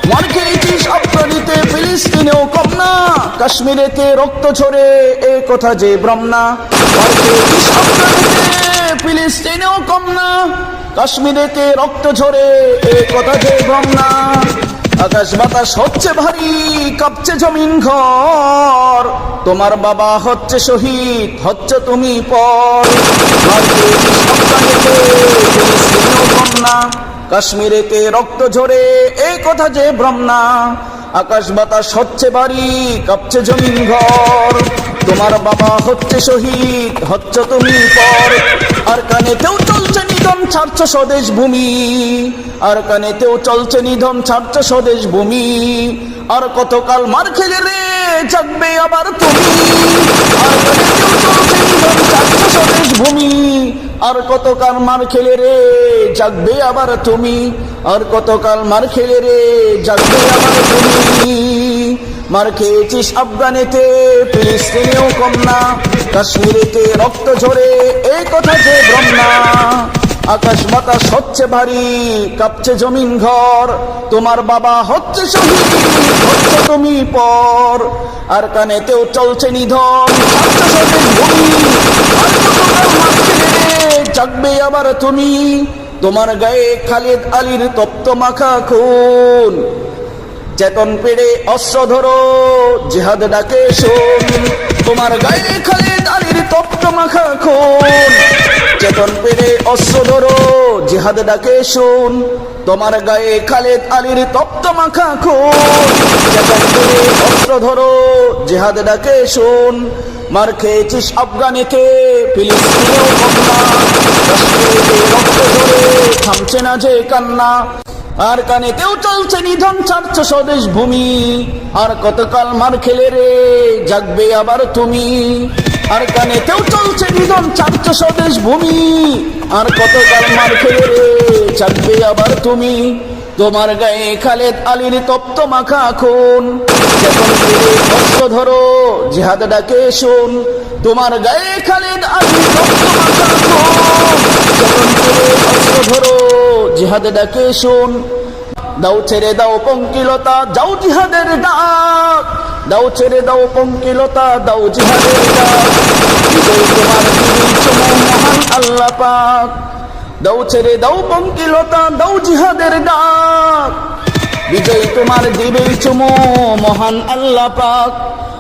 মার খেয়েছিস আফগানিতে, ফিলিস্তিনেও কম না, কাশ্মীরেতে রক্ত ঝরে এ কথা যে ভ্রম না। মার খেয়েছিস আফগানিতে, ফিলিস্তিনেও কম না, কাশ্মীরেতে রক্ত ঝরে এ কথা যে ভ্রম না। আকাশ বাতাস হচ্ছে ভারী, কাঁপছে জমিন ঘর, তোমার বাবা হচ্ছে শহীদ, হচ্ছে তুমি পর। মার খেয়েছিস আফগানিতে, ফিলিস্তিনেও কম না, কাশ্মীরেতে রক্ত ঝরে এই কথা যে ভ্রম না। আকাশ বাতাস হচ্ছে ভারী, কাঁপছে জমিন ঘর, তোমার বাবা হচ্ছে শহীদ, হচ্ছে তুমি পর। আর কানেতেও চলছে নিধন, ছাড়ছ স্বদেশ ভূমি, আর কানেতেও চলছে নিধন, ছাড়ছ স্বদেশ ভূমি। আর কতকাল মার খেলে রে জাগবে আবার তুমি, আর কানেতেও চলছে নিধন, ছাড়ছ স্বদেশ ভূমি। আর কতকাল মার খেলে রে জাগবে আবার তুমি, আর কতকাল মার খেলে রে জাগবে আবার তুমি। মার খেয়েছিস আফগানেতে, ফিলিস্তিনেও কম না, কাশ্মীরেতে রক্ত ঝরে এই কথা যে ভ্রম না। আকাশ বাতাস হচ্ছে ভারী, কাঁপছে জমিন ঘর, তোমার বাবা হচ্ছে শহীদ, হচ্ছে তুমি পর। আর কানেতেও চলছে নিধন, ছাড়ছ স্বদেশ ভূমি। আর কতকাল মার খেলে রে জাগবে আবার তুমি, তোমার গায়ে খালিদ আলীর তপ্ত মাখা খুন। চেতন পেড়ে অস্ত্র ধরো, জিহাদ ডাকে শোন, তোমার গায়ে খালিদ আলীর তপ্ত মাখা খুন। চেতন পেড়ে অস্ত্র ধরো, জিহাদ ডাকে শোন, তোমার গায়ে খালিদ আলীর তপ্ত মাখা খুন। চেতন পেড়ে অস্ত্র ধরো, জিহাদ ডাকে শোন। মার খেয়েছিস আফগানিতে, ফিলিস্তিনেও কম না, কাশ্মীরেতে রক্ত ঝরে থামছে না যে কান্না। আর কানেতেও চলছে নিধন, ছাড়ছ স্বদেশ ভূমি। আর কতকাল মার খেলে রে জাগবে আবার তুমি, আর কানেতেও চলছে নিধন, ছাড়ছ স্বদেশ ভূমি। আর কতকাল মার খেলে রে জাগবে আবার তুমি, তোমার গায়ে খালিদ আলীর তপ্ত মাখা খুন। যখন পেরে অস্ত্র ধরো, জিহাদ ডাকে শোন, তোমার গায়ে খালিদ আলীর তপ্ত মাখা খুন। যখন পেরে অস্ত্র ধরো, জিহাদ ডাকে শোন। দাও ছেড়ে দাও পঙ্কিলতা, যাও জিহাদের ডাক, দাও ছেড়ে দাও পঙ্কিলতা, দাও জিহাদের ডাক। বিজয় তোমার দিয়েছ মহান আল্লাহ পাক, দাও ছেড়ে দাও পঙ্কিলতা, দাও জিহাদের ডাক। বিজয় তোমার দিবেই চুমো মহান আল্লাহ পাক,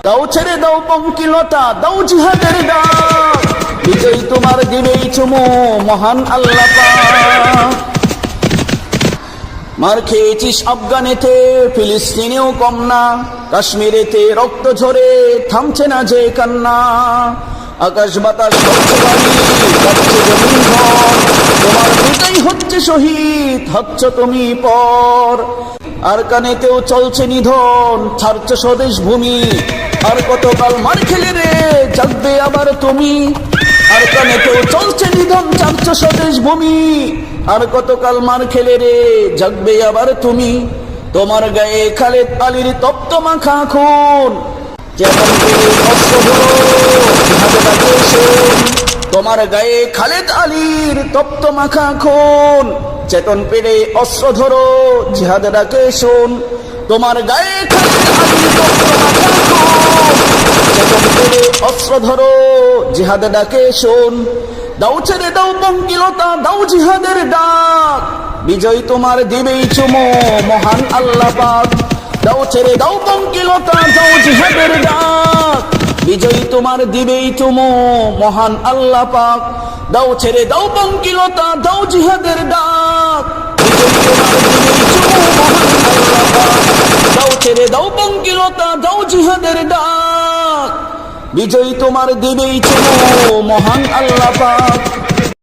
দাও ছেড়ে দাও পঙ্কিলতা, দাও জিহাদের ডাক। বিজয় তোমার দিবেই চুমো মহান আল্লাহ পাক। মার খেয়েছিস আফগানেতে, ফিলিস্তিনেও কম না, কাশ্মীরেতে রক্ত ঝরে থামছে না যে কান্না। আকাশ বাতাস হচ্ছে ভারী, কাঁপছে জমিন ঘর, তোমার পিতাই হচ্ছে শহীদ, হচ্ছ তুমি পর। আর কানেতেও চলছে নিধন, ছাড়ছ স্বদেশ ভূমি। আর কতকাল মার খেলে রে জাগবে আবার তুমি, আর কানেতেও চলছে নিধন, ছাড়ছ স্বদেশ ভূমি। আর কতকাল মার খেলে রে জাগবে আবার তুমি, তোমার গায়ে খালিদ আলীর তপ্ত মাখা খুন। যেমন পেরে অস্ত্র ধরো, জিহাদ ডাকে শোন, তোমার গায়ে খালিদ আলীর তপ্ত মাখা খুন। চেতন পেরে অস্ত্র ধরো, জিহাদ ডাকে শোন, তোমার গায়ে খালিদ আলীর তপ্ত মাখা খুন। চেতন পেরে অস্ত্র ধরো, জিহাদ ডাকে শোন, দাও ছেড়ে দাও পঙ্কিলতা, দাও জিহাদের ডাক। বিজয় তোমার দিবেই চুমো মহান আল্লাহ পাক, দাও ছেড়ে দাও পঙ্কিলতা, দাও জিহাদের ডাক। বিজয় তোমার দিবেই চুমো মহান আল্লাহ পাক, দাও ছেড়ে দাও পঙ্কিলতা, দাও জিহাদের ডাক। বিজয় তোমার দিবেই চুমো মহান আল্লাহ পাক, দাও ছেড়ে দাও পঙ্কিলতা, দাও জিহাদের ডাক। বিজয় তোমার দিবেই চুমো মহান আল্লাহ পাক।